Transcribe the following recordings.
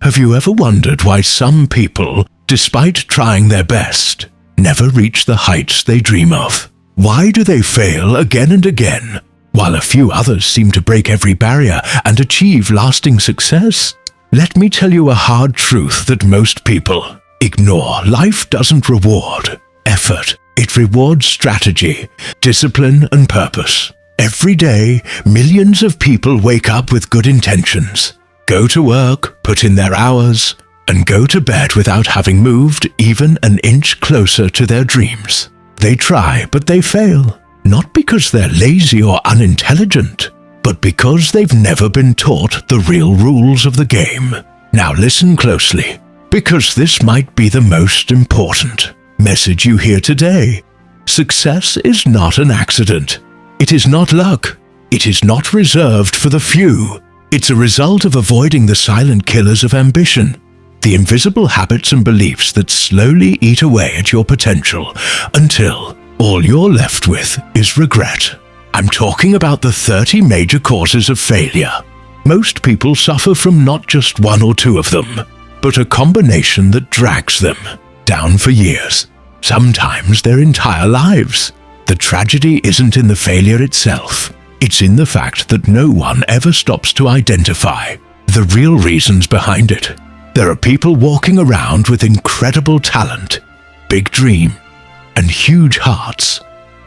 Have you ever wondered why some people, despite trying their best, never reach the heights they dream of? Why do they fail again and again, while a few others seem to break every barrier and achieve lasting success? Let me tell you a hard truth that most people ignore. Life doesn't reward effort. It rewards strategy, discipline, and purpose. Every day, millions of people wake up with good intentions, go to work, put in their hours, and go to bed without having moved even an inch closer to their dreams. They try, but they fail, not because they're lazy or unintelligent, but because they've never been taught the real rules of the game. Now listen closely, because this might be the most important message you hear today. Success is not an accident. It is not luck. It is not reserved for the few. It's a result of avoiding the silent killers of ambition, the invisible habits and beliefs that slowly eat away at your potential until all you're left with is regret. I'm talking about the 30 major causes of failure. Most people suffer from not just one or two of them, but a combination that drags them down for years, sometimes their entire lives. The tragedy isn't in the failure itself. It's in the fact that no one ever stops to identify the real reasons behind it. There are people walking around with incredible talent, big dream, and huge hearts,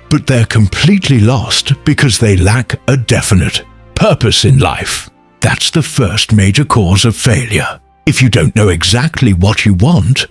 but they're completely lost because they lack a definite purpose in life. That's the first major cause of failure. If you don't know exactly what you want,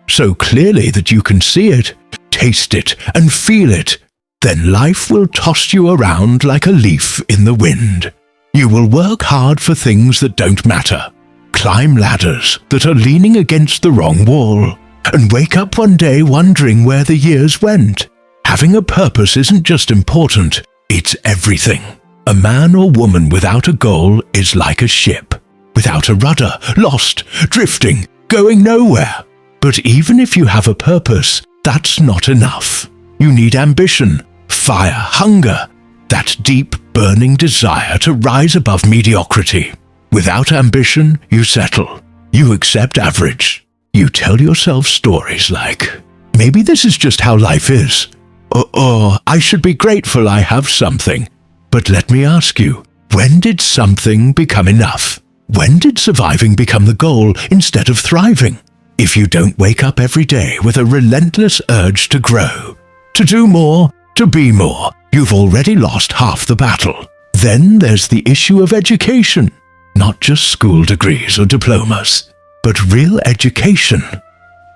so clearly that you can see it, taste it, and feel it, then life will toss you around like a leaf in the wind. You will work hard for things that don't matter, climb ladders that are leaning against the wrong wall, and wake up one day wondering where the years went. Having a purpose isn't just important, it's everything. A man or woman without a goal is like a ship, without a rudder, lost, drifting, going nowhere. But even if you have a purpose, that's not enough. You need ambition, fire, hunger, that deep, burning desire to rise above mediocrity. Without ambition, you settle. You accept average. You tell yourself stories like, maybe this is just how life is, or I should be grateful I have something. But let me ask you, when did something become enough? When did surviving become the goal instead of thriving? If you don't wake up every day with a relentless urge to grow, to do more, to be more, you've already lost half the battle. Then there's the issue of education. Not just school degrees or diplomas, but real education.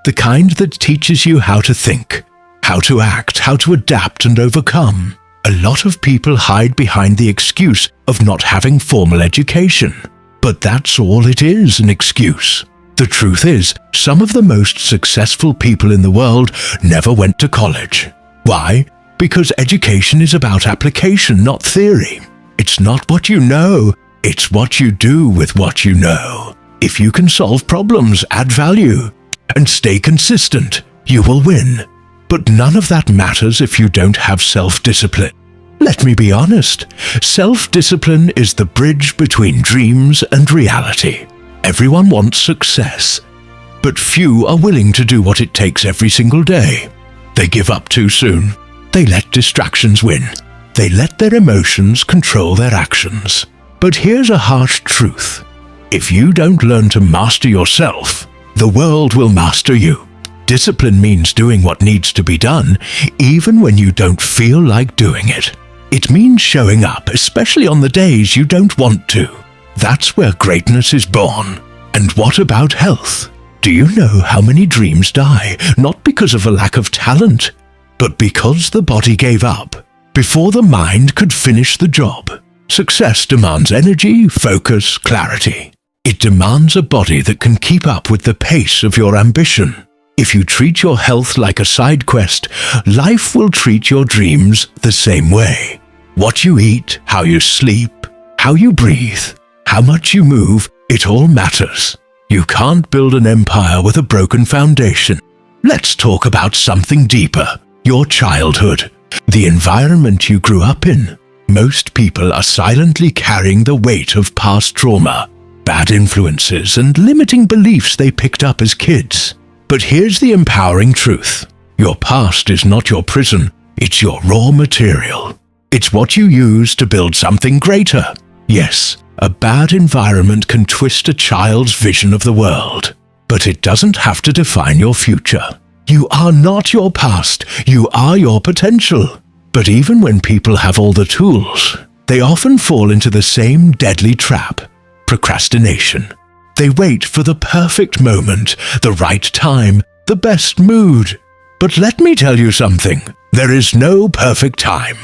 The kind that teaches you how to think, how to act, how to adapt and overcome. A lot of people hide behind the excuse of not having formal education. But that's all it is, an excuse. The truth is, some of the most successful people in the world never went to college. Why? Because education is about application, not theory. It's not what you know, it's what you do with what you know. If you can solve problems, add value, and stay consistent, you will win. But none of that matters if you don't have self-discipline. Let me be honest, self-discipline is the bridge between dreams and reality. Everyone wants success, but few are willing to do what it takes every single day. They give up too soon. They let distractions win. They let their emotions control their actions. But here's a harsh truth. If you don't learn to master yourself, the world will master you. Discipline means doing what needs to be done, even when you don't feel like doing it. It means showing up, especially on the days you don't want to. That's where greatness is born. And what about health? Do you know how many dreams die, not because of a lack of talent, but because the body gave up before the mind could finish the job? Success demands energy, focus, clarity. It demands a body that can keep up with the pace of your ambition. If you treat your health like a side quest, life will treat your dreams the same way. What you eat, how you sleep, how you breathe, how much you move, it all matters. You can't build an empire with a broken foundation. Let's talk about something deeper. Your childhood, the environment you grew up in. Most people are silently carrying the weight of past trauma. bad influences, and limiting beliefs they picked up as kids. But here's the empowering truth. Your past is not your prison, it's your raw material. It's what you use to build something greater. Yes, a bad environment can twist a child's vision of the world, but it doesn't have to define your future. You are not your past, you are your potential. But even when people have all the tools, they often fall into the same deadly trap: procrastination. They wait for the perfect moment, the right time, the best mood. But let me tell you something, there is no perfect time.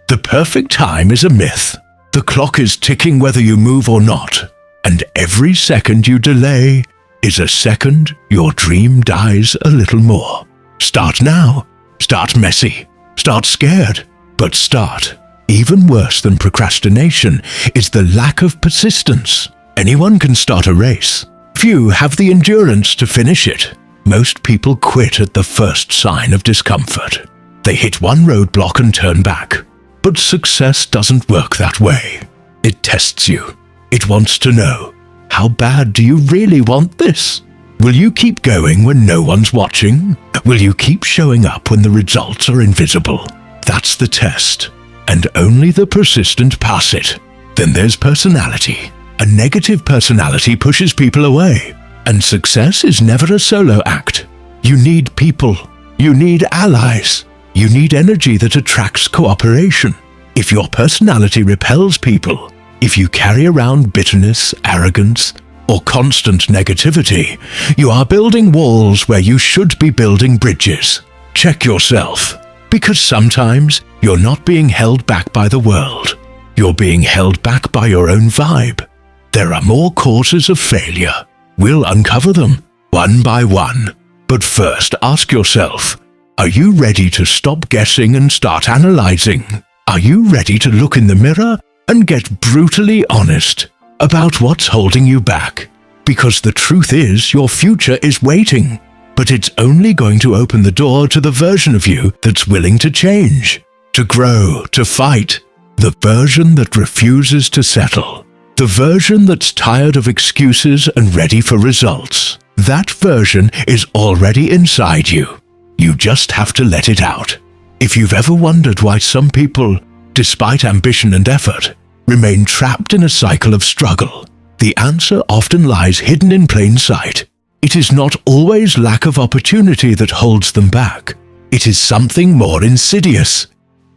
The perfect time is a myth. The clock is ticking whether you move or not, and every second you delay is a second your dream dies a little more. Start now. Start messy. Start scared. But start. Even worse than procrastination is the lack of persistence. Anyone can start a race. Few have the endurance to finish it. Most people quit at the first sign of discomfort. They hit one roadblock and turn back. But success doesn't work that way. It tests you. It wants to know, how bad do you really want this? Will you keep going when no one's watching? Will you keep showing up when the results are invisible? That's the test. And only the persistent pass it. Then there's personality. A negative personality pushes people away. And success is never a solo act. You need people. You need allies. You need energy that attracts cooperation. If your personality repels people, if you carry around bitterness, arrogance, or constant negativity, you are building walls where you should be building bridges. Check yourself, because sometimes you're not being held back by the world. You're being held back by your own vibe. There are more causes of failure. We'll uncover them, one by one. But first, ask yourself, are you ready to stop guessing and start analyzing? Are you ready to look in the mirror and get brutally honest about what's holding you back? Because the truth is, your future is waiting, but it's only going to open the door to the version of you that's willing to change, to grow, to fight, the version that refuses to settle, the version that's tired of excuses and ready for results. That version is already inside you. You just have to let it out. If you've ever wondered why some people, despite ambition and effort, remain trapped in a cycle of struggle, the answer often lies hidden in plain sight. It is not always lack of opportunity that holds them back. It is something more insidious: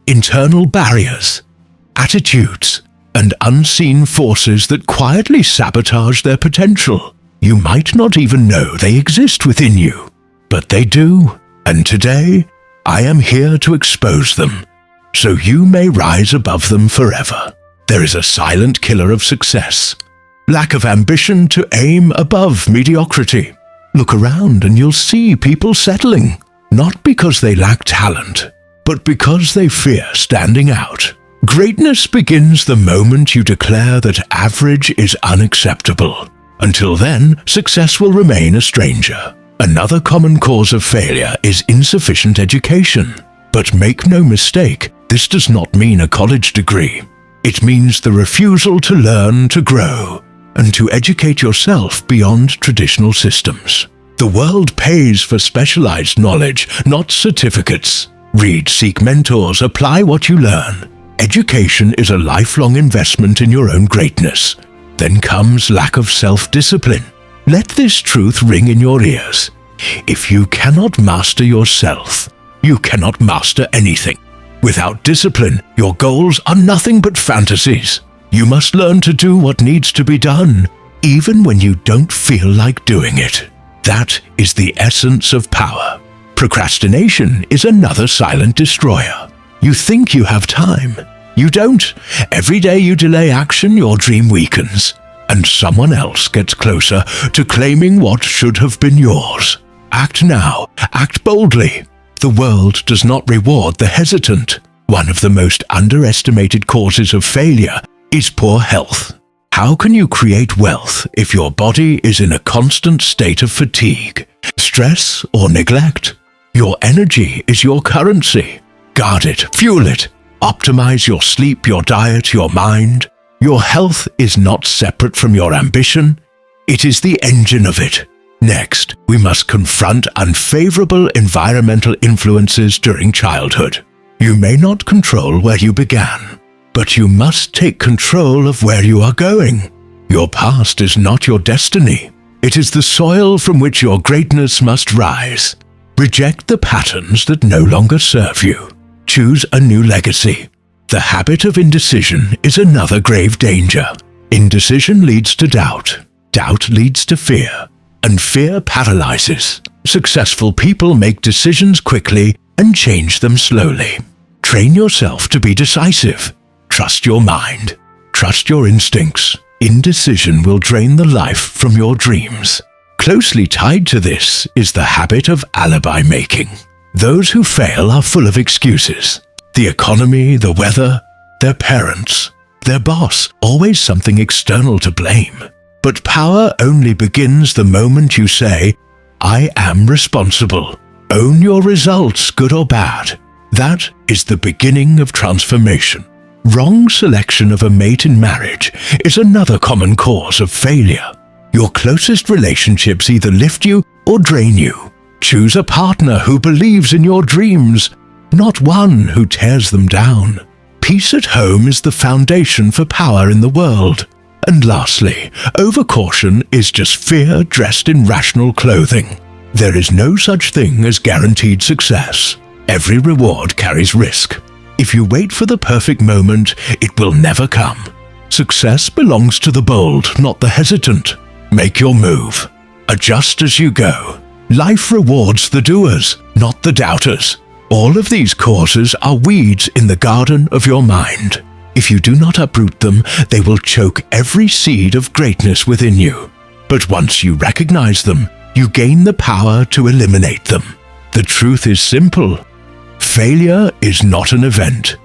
internal barriers, attitudes, and unseen forces that quietly sabotage their potential. You might not even know they exist within you, but they do. And today, I am here to expose them, so you may rise above them forever. There is a silent killer of success. Lack of ambition to aim above mediocrity. Look around and you'll see people settling, not because they lack talent, but because they fear standing out. Greatness begins the moment you declare that average is unacceptable. Until then, success will remain a stranger. Another common cause of failure is insufficient education. But make no mistake, this does not mean a college degree. It means the refusal to learn, to grow, and to educate yourself beyond traditional systems. The world pays for specialized knowledge, not certificates. Read, seek mentors, apply what you learn. Education is a lifelong investment in your own greatness. Then comes lack of self-discipline. Let this truth ring in your ears. If you cannot master yourself, you cannot master anything. Without discipline, your goals are nothing but fantasies. You must learn to do what needs to be done, even when you don't feel like doing it. That is the essence of power. Procrastination is another silent destroyer. You think you have time. You don't. Every day you delay action, your dream weakens, and someone else gets closer to claiming what should have been yours. Act now. Act boldly. The world does not reward the hesitant. One of the most underestimated causes of failure is poor health. How can you create wealth if your body is in a constant state of fatigue, stress, or neglect? Your energy is your currency. Guard it, fuel it. Optimize your sleep, your diet, your mind. Your health is not separate from your ambition. It is the engine of it. Next, we must confront unfavorable environmental influences during childhood. You may not control where you began, but you must take control of where you are going. Your past is not your destiny. It is the soil from which your greatness must rise. Reject the patterns that no longer serve you. Choose a new legacy. The habit of indecision is another grave danger. Indecision leads to doubt. Doubt leads to fear. And fear paralyzes. Successful people make decisions quickly and change them slowly. Train yourself to be decisive. Trust your mind. Trust your instincts. Indecision will drain the life from your dreams. Closely tied to this is the habit of alibi making. Those who fail are full of excuses. The economy, the weather, their parents, their boss, always something external to blame. But power only begins the moment you say, I am responsible. Own your results, good or bad. That is the beginning of transformation. Wrong selection of a mate in marriage is another common cause of failure. Your closest relationships either lift you or drain you. Choose a partner who believes in your dreams, not one who tears them down. Peace at home is the foundation for power in the world. And lastly, overcaution is just fear dressed in rational clothing. There is no such thing as guaranteed success. Every reward carries risk. If you wait for the perfect moment, it will never come. Success belongs to the bold, not the hesitant. Make your move. Adjust as you go. Life rewards the doers, not the doubters. All of these causes are weeds in the garden of your mind. If you do not uproot them, they will choke every seed of greatness within you. But once you recognize them, you gain the power to eliminate them. The truth is simple. Failure is not an event.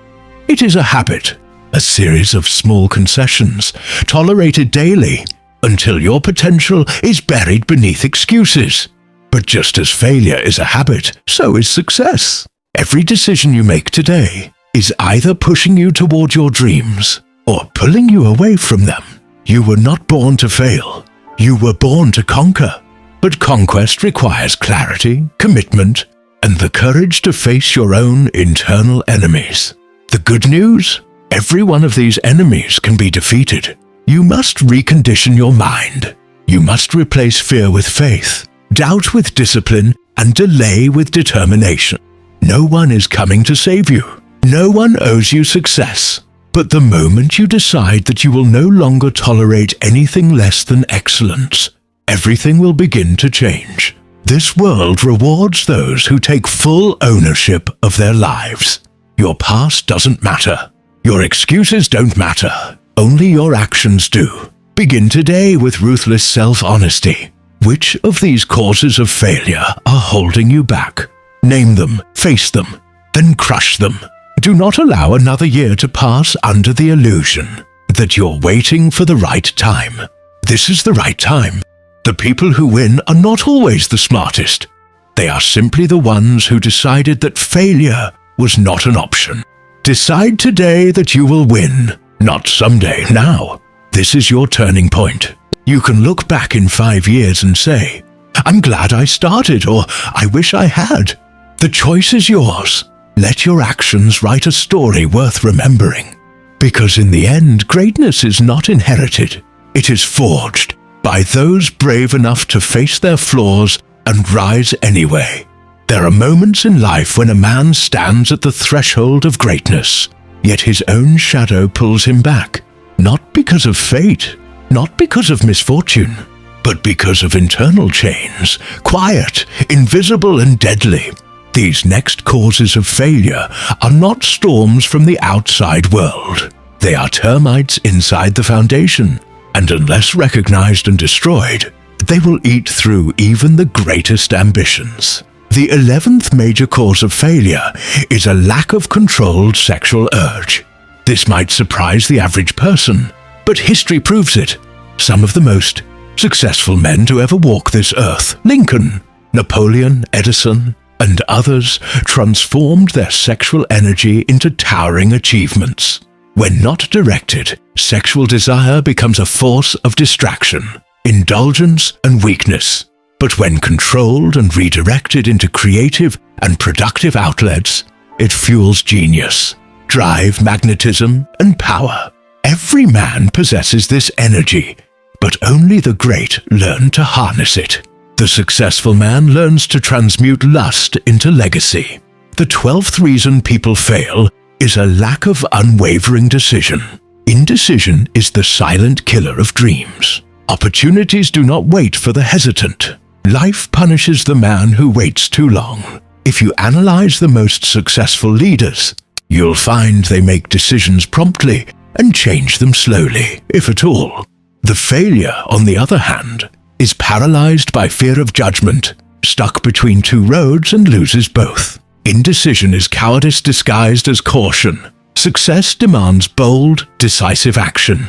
It is a habit, a series of small concessions, tolerated daily, until your potential is buried beneath excuses. But just as failure is a habit, so is success. Every decision you make today is either pushing you toward your dreams or pulling you away from them. You were not born to fail. You were born to conquer. But conquest requires clarity, commitment, and the courage to face your own internal enemies. The good news? Every one of these enemies can be defeated. You must recondition your mind. You must replace fear with faith, doubt with discipline, and delay with determination. No one is coming to save you. No one owes you success. But the moment you decide that you will no longer tolerate anything less than excellence, everything will begin to change. This world rewards those who take full ownership of their lives. Your past doesn't matter. Your excuses don't matter. Only your actions do. Begin today with ruthless self-honesty. Which of these causes of failure are holding you back? Name them, face them, then crush them. Do not allow another year to pass under the illusion that you're waiting for the right time. This is the right time. The people who win are not always the smartest. They are simply the ones who decided that failure was not an option. Decide today that you will win, not someday, now. This is your turning point. You can look back in 5 years and say, I'm glad I started, or I wish I had. The choice is yours. Let your actions write a story worth remembering. Because in the end, greatness is not inherited. It is forged by those brave enough to face their flaws and rise anyway. There are moments in life when a man stands at the threshold of greatness, yet his own shadow pulls him back, not because of fate, not because of misfortune, but because of internal chains, quiet, invisible and deadly. These next causes of failure are not storms from the outside world. They are termites inside the foundation, and unless recognized and destroyed, they will eat through even the greatest ambitions. The 11th major cause of failure is a lack of controlled sexual urge. This might surprise the average person, but history proves it. Some of the most successful men to ever walk this earth, Lincoln, Napoleon, Edison, and others, transformed their sexual energy into towering achievements. When not directed, sexual desire becomes a force of distraction, indulgence, and weakness. But when controlled and redirected into creative and productive outlets, it fuels genius, drive, magnetism, and power. Every man possesses this energy, but only the great learn to harness it. The successful man learns to transmute lust into legacy. The 12th reason people fail is a lack of unwavering decision. Indecision is the silent killer of dreams. Opportunities do not wait for the hesitant. Life punishes the man who waits too long. If you analyze the most successful leaders, you'll find they make decisions promptly and change them slowly, if at all. The failure, on the other hand, is paralyzed by fear of judgment, stuck between two roads and loses both. Indecision is cowardice disguised as caution. Success demands bold, decisive action,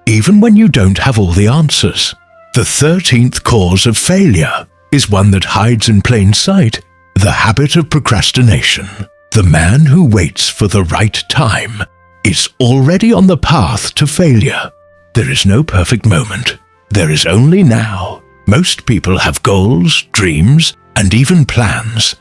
even when you don't have all the answers. The 13th cause of failure is one that hides in plain sight: the habit of procrastination. The man who waits for the right time is already on the path to failure. There is no perfect moment. There is only now. Most people have goals, dreams, and even plans,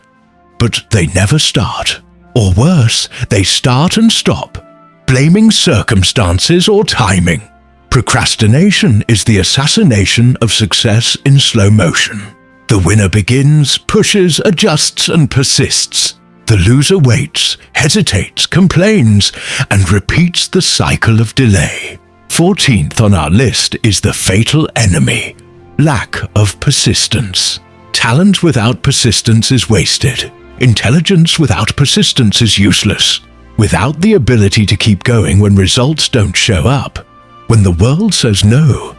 but they never start. Or worse, they start and stop, blaming circumstances or timing. Procrastination is the assassination of success in slow motion. The winner begins, pushes, adjusts, and persists. The loser waits, hesitates, complains, and repeats the cycle of delay. 14th on our list is the fatal enemy: lack of persistence. Talent without persistence is wasted. Intelligence without persistence is useless. Without the ability to keep going when results don't show up, when the world says no,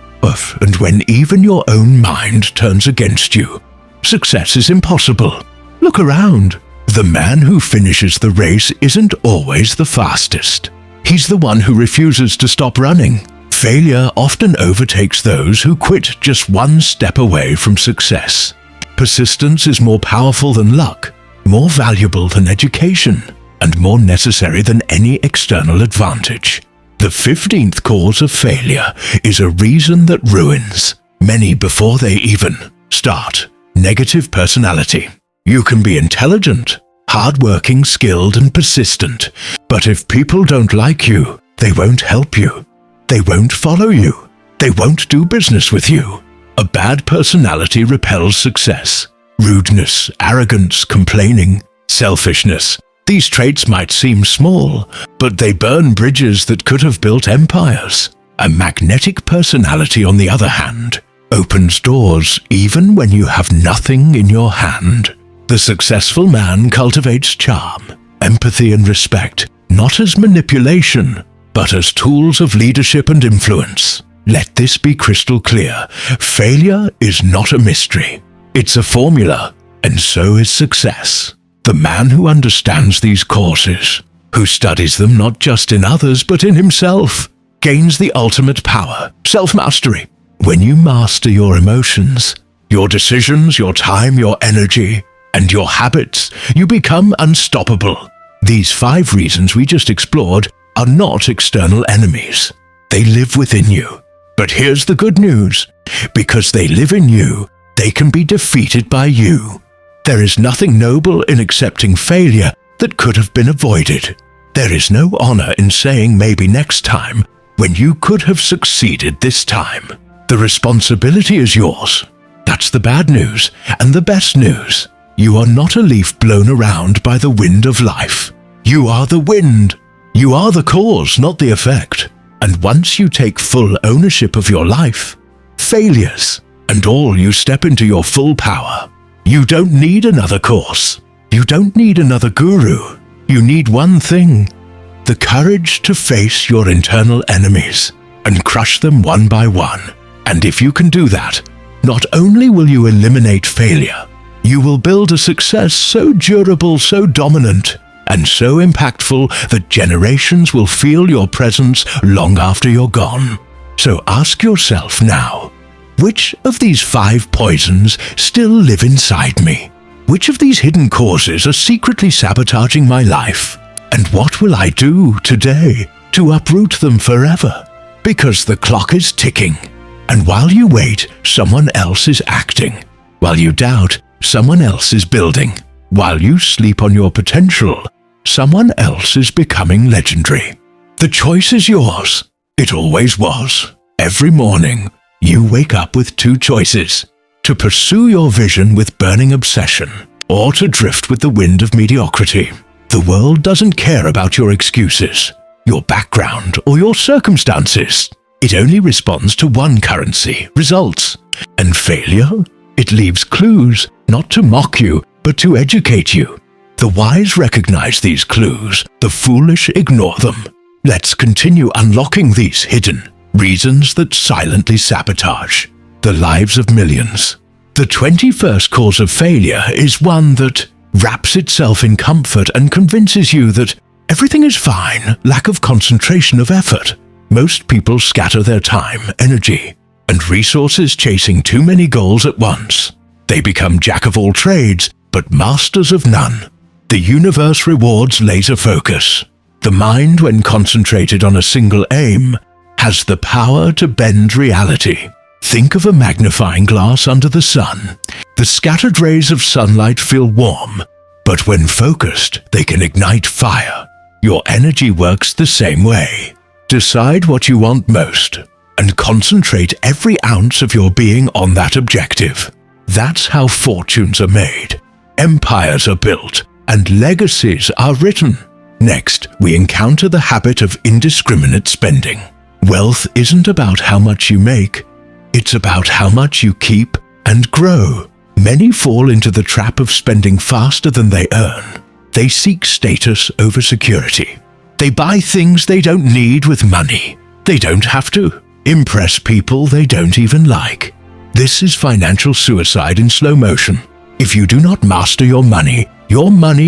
and when even your own mind turns against you, success is impossible. Look around. The man who finishes the race isn't always the fastest. He's the one who refuses to stop running. Failure often overtakes those who quit just one step away from success. Persistence is more powerful than luck, more valuable than education, and more necessary than any external advantage. The 15th cause of failure is a reason that ruins many before they even start: negative personality. You can be intelligent, hardworking, skilled, and persistent, but if people don't like you, they won't help you. They won't follow you. They won't do business with you. A bad personality repels success. Rudeness, arrogance, complaining, selfishness. These traits might seem small, but they burn bridges that could have built empires. A magnetic personality, on the other hand, opens doors even when you have nothing in your hand. The successful man cultivates charm, empathy, and respect, not as manipulation, but as tools of leadership and influence. Let this be crystal clear: failure is not a mystery. It's a formula, and so is success. The man who understands these causes, who studies them not just in others but in himself, gains the ultimate power: self-mastery. When you master your emotions, your decisions, your time, your energy, and your habits, you become unstoppable. These 5 reasons we just explored are not external enemies. They live within you. But here's the good news: because they live in you, they can be defeated by you. There is nothing noble in accepting failure that could have been avoided. There is no honor in saying maybe next time when you could have succeeded this time. The responsibility is yours. That's the bad news. And the best news: you are not a leaf blown around by the wind of life. You are the wind. You are the cause, not the effect. And once you take full ownership of your life, failures and all, you step into your full power. You don't need another course. You don't need another guru. You need one thing: the courage to face your internal enemies and crush them one by one. And if you can do that, not only will you eliminate failure, you will build a success so durable, so dominant, and so impactful that generations will feel your presence long after you're gone. So ask yourself now, which of these 5 poisons still live inside me? Which of these hidden causes are secretly sabotaging my life? And what will I do today to uproot them forever. Because the clock is ticking, and while you wait, someone else is acting. While you doubt, someone else is building. While you sleep on your potential, someone else is becoming legendary. The choice is yours. It always was. Every morning, you wake up with two choices: to pursue your vision with burning obsession, or to drift with the wind of mediocrity. The world doesn't care about your excuses, your background, or your circumstances. It only responds to one currency: results. And failure? It leaves clues, not to mock you, but to educate you. The wise recognize these clues, the foolish ignore them. Let's continue unlocking these hidden reasons that silently sabotage the lives of millions. The 21st cause of failure is one that wraps itself in comfort and convinces you that everything is fine. Lack of concentration of effort. Most people scatter their time, energy, and resources chasing too many goals at once. They become jack of all trades, but masters of none. The universe rewards laser focus. The mind, when concentrated on a single aim, has the power to bend reality. Think of a magnifying glass under the sun. The scattered rays of sunlight feel warm, but when focused, they can ignite fire. Your energy works the same way. Decide what you want most, and concentrate every ounce of your being on that objective. That's how fortunes are made, empires are built, and legacies are written. Next, we encounter the habit of indiscriminate spending. Wealth isn't about how much you make, it's about how much you keep and grow. Many fall into the trap of spending faster than they earn. They seek status over security. They buy things they don't need with money. They don't have to impress people they don't even like. This is financial suicide in slow motion. If you do not master your money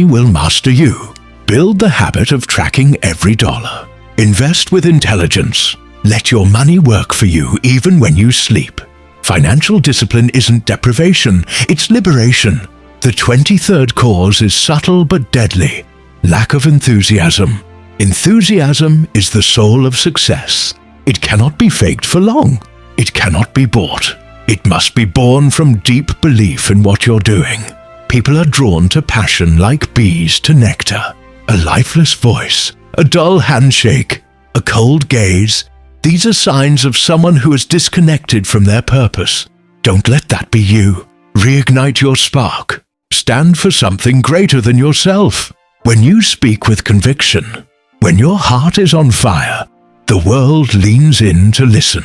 will master you. Build the habit of tracking every dollar. Invest with intelligence. Let your money work for you even when you sleep. Financial discipline isn't deprivation, it's liberation. The 23rd cause is subtle but deadly: lack of enthusiasm. Enthusiasm is the soul of success. It cannot be faked for long. It cannot be bought. It must be born from deep belief in what you're doing. People are drawn to passion like bees to nectar. A lifeless voice, a dull handshake, a cold gaze. These are signs of someone who is disconnected from their purpose. Don't let that be you. Reignite your spark. Stand for something greater than yourself. When you speak with conviction, when your heart is on fire, the world leans in to listen.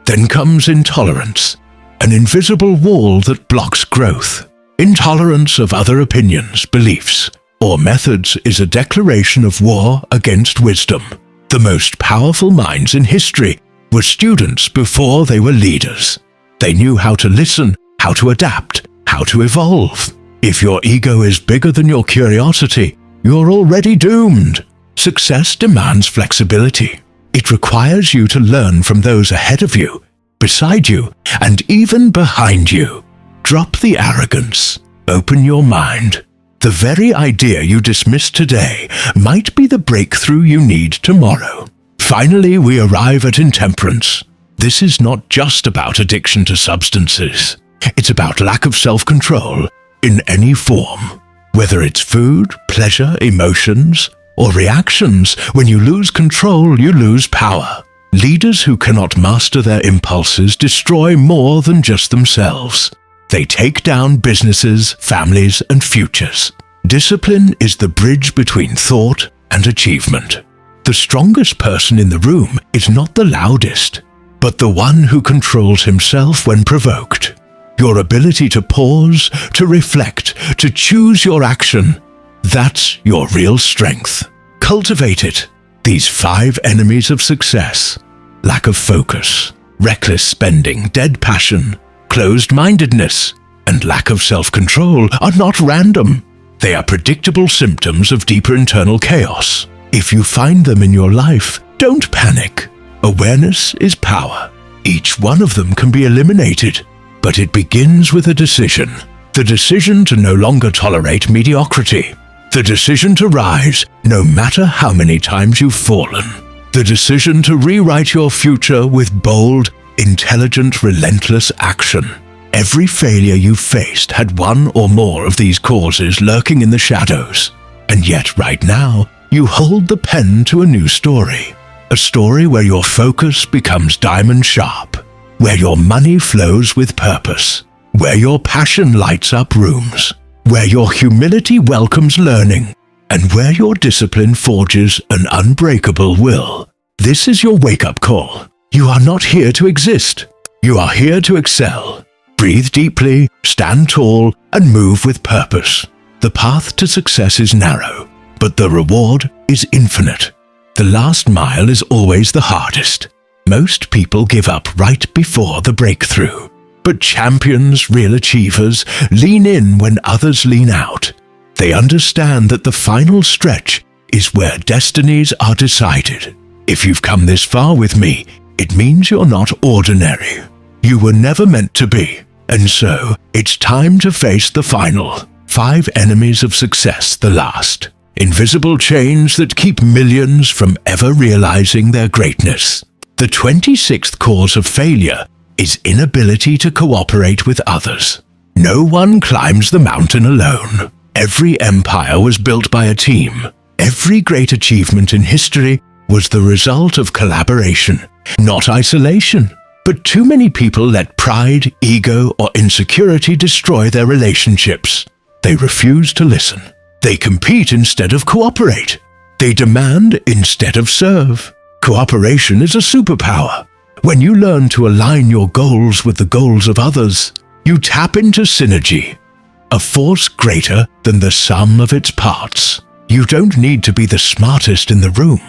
Then comes intolerance, an invisible wall that blocks growth. Intolerance of other opinions, beliefs, or methods is a declaration of war against wisdom. The most powerful minds in history were students before they were leaders. They knew how to listen, how to adapt, how to evolve. If your ego is bigger than your curiosity, you're already doomed. Success demands flexibility. It requires you to learn from those ahead of you, beside you, and even behind you. Drop the arrogance. Open your mind. The very idea you dismiss today might be the breakthrough you need tomorrow. Finally, we arrive at intemperance. This is not just about addiction to substances. It's about lack of self-control in any form. Whether it's food, pleasure, emotions, or reactions, when you lose control, you lose power. Leaders who cannot master their impulses destroy more than just themselves. They take down businesses, families, and futures. Discipline is the bridge between thought and achievement. The strongest person in the room is not the loudest, but the one who controls himself when provoked. Your ability to pause, to reflect, to choose your action, that's your real strength. Cultivate it. These 5 enemies of success: lack of focus, reckless spending, dead passion, closed-mindedness, and lack of self-control are not random. They are predictable symptoms of deeper internal chaos. If you find them in your life, don't panic. Awareness is power. Each one of them can be eliminated, but it begins with a decision. The decision to no longer tolerate mediocrity. The decision to rise no matter how many times you've fallen. The decision to rewrite your future with bold, intelligent, relentless action. Every failure you faced had one or more of these causes lurking in the shadows. And yet right now, you hold the pen to a new story. A story where your focus becomes diamond sharp, where your money flows with purpose, where your passion lights up rooms, where your humility welcomes learning, and where your discipline forges an unbreakable will. This is your wake-up call. You are not here to exist. You are here to excel. Breathe deeply, stand tall, and move with purpose. The path to success is narrow, but the reward is infinite. The last mile is always the hardest. Most people give up right before the breakthrough. But champions, real achievers, lean in when others lean out. They understand that the final stretch is where destinies are decided. If you've come this far with me, it means you're not ordinary. You were never meant to be. And so, it's time to face the final 5 enemies of success, the last. Invisible chains that keep millions from ever realizing their greatness. The 26th cause of failure is inability to cooperate with others. No one climbs the mountain alone. Every empire was built by a team. Every great achievement in history was the result of collaboration, not isolation. But too many people let pride, ego, or insecurity destroy their relationships. They refuse to listen. They compete instead of cooperate. They demand instead of serve. Cooperation is a superpower. When you learn to align your goals with the goals of others, you tap into synergy, a force greater than the sum of its parts. You don't need to be the smartest in the room,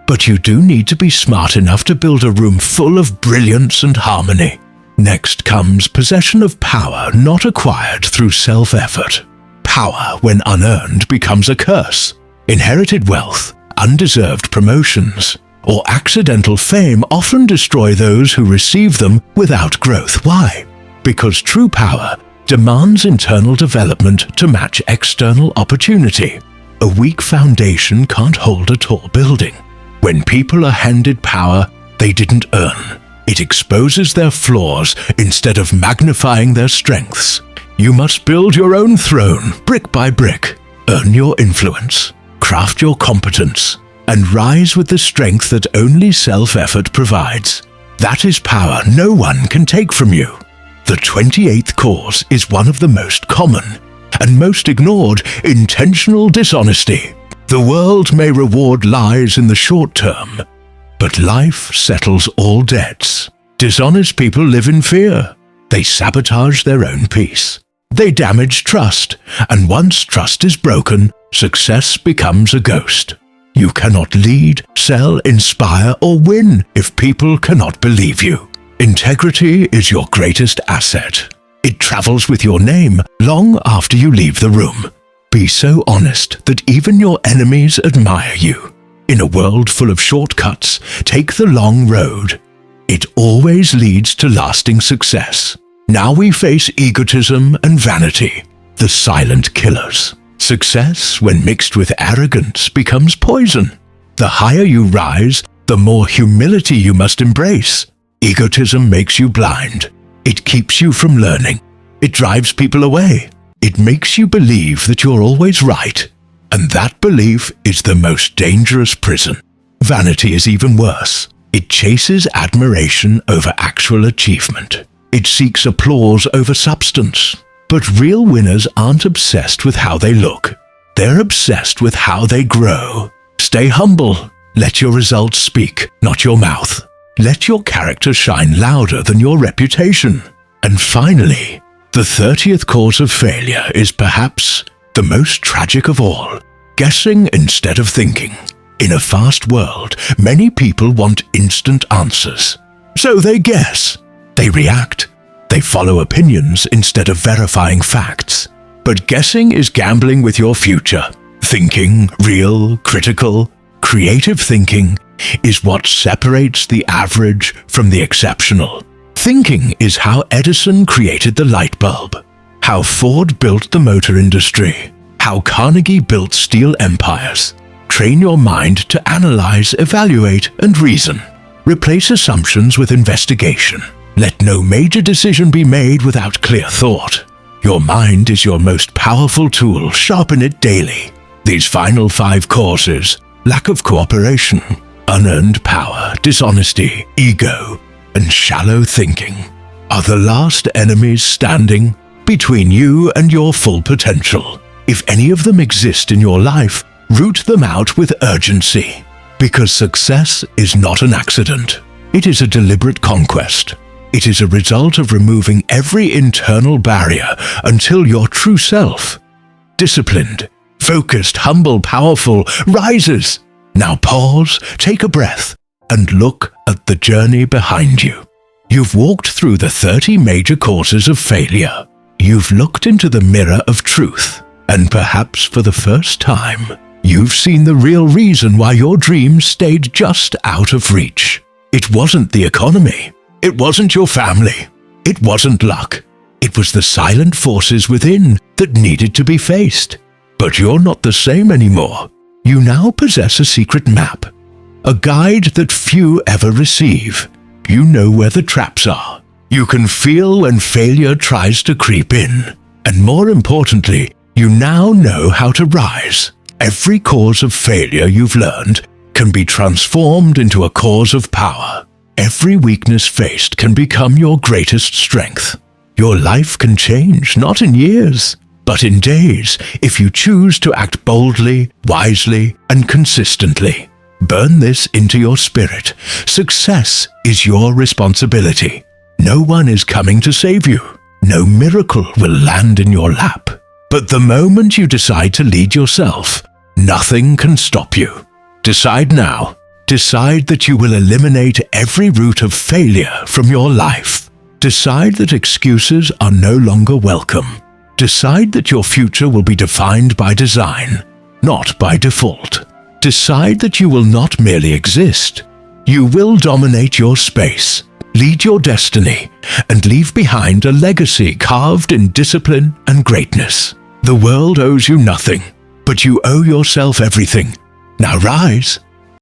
but you do need to be smart enough to build a room full of brilliance and harmony. Next comes possession of power not acquired through self-effort. Power, when unearned, becomes a curse. Inherited wealth, undeserved promotions, or accidental fame often destroy those who receive them without growth. Why? Because true power demands internal development to match external opportunity. A weak foundation can't hold a tall building. When people are handed power they didn't earn, it exposes their flaws instead of magnifying their strengths. You must build your own throne, brick by brick. Earn your influence, craft your competence, and rise with the strength that only self-effort provides. That is power no one can take from you. The 28th cause is one of the most common and most ignored: intentional dishonesty. The world may reward lies in the short term, but life settles all debts. Dishonest people live in fear. They sabotage their own peace. They damage trust, and once trust is broken, success becomes a ghost. You cannot lead, sell, inspire, or win if people cannot believe you. Integrity is your greatest asset. It travels with your name long after you leave the room. Be so honest that even your enemies admire you. In a world full of shortcuts, take the long road. It always leads to lasting success. Now we face egotism and vanity, the silent killers. Success, when mixed with arrogance, becomes poison. The higher you rise, the more humility you must embrace. Egotism makes you blind. It keeps you from learning. It drives people away. It makes you believe that you're always right. And that belief is the most dangerous prison. Vanity is even worse. It chases admiration over actual achievement. It seeks applause over substance. But real winners aren't obsessed with how they look. They're obsessed with how they grow. Stay humble. Let your results speak, not your mouth. Let your character shine louder than your reputation. And finally, the 30th cause of failure is perhaps the most tragic of all: guessing instead of thinking. In a fast world, many people want instant answers. So they guess. They react. They follow opinions instead of verifying facts. But guessing is gambling with your future. Thinking, real, critical, creative thinking, is what separates the average from the exceptional. Thinking is how Edison created the light bulb, how Ford built the motor industry, how Carnegie built steel empires. train your mind to analyze, evaluate, and reason. Replace assumptions with investigation. Let no major decision be made without clear thought. Your mind is your most powerful tool. Sharpen it daily. These final 5 causes, lack of cooperation, unearned power, dishonesty, ego, and shallow thinking, are the last enemies standing between you and your full potential. If any of them exist in your life, root them out with urgency. Because success is not an accident. It is a deliberate conquest. It is a result of removing every internal barrier until your true self, disciplined, focused, humble, powerful, rises. Now pause, take a breath, and look at the journey behind you. You've walked through the 30 major causes of failure. You've looked into the mirror of truth, and perhaps for the first time, you've seen the real reason why your dreams stayed just out of reach. It wasn't the economy. It wasn't your family. It wasn't luck. It was the silent forces within that needed to be faced. But you're not the same anymore. You now possess a secret map, a guide that few ever receive. You know where the traps are. You can feel when failure tries to creep in. And more importantly, you now know how to rise. Every cause of failure you've learned can be transformed into a cause of power. Every weakness faced can become your greatest strength. Your life can change, not in years, but in days, if you choose to act boldly, wisely, and consistently. Burn this into your spirit. Success is your responsibility. No one is coming to save you. No miracle will land in your lap. But the moment you decide to lead yourself, nothing can stop you. Decide now. Decide that you will eliminate every root of failure from your life. Decide that excuses are no longer welcome. Decide that your future will be defined by design, not by default. Decide that you will not merely exist. You will dominate your space, lead your destiny, and leave behind a legacy carved in discipline and greatness. The world owes you nothing, but you owe yourself everything. Now rise.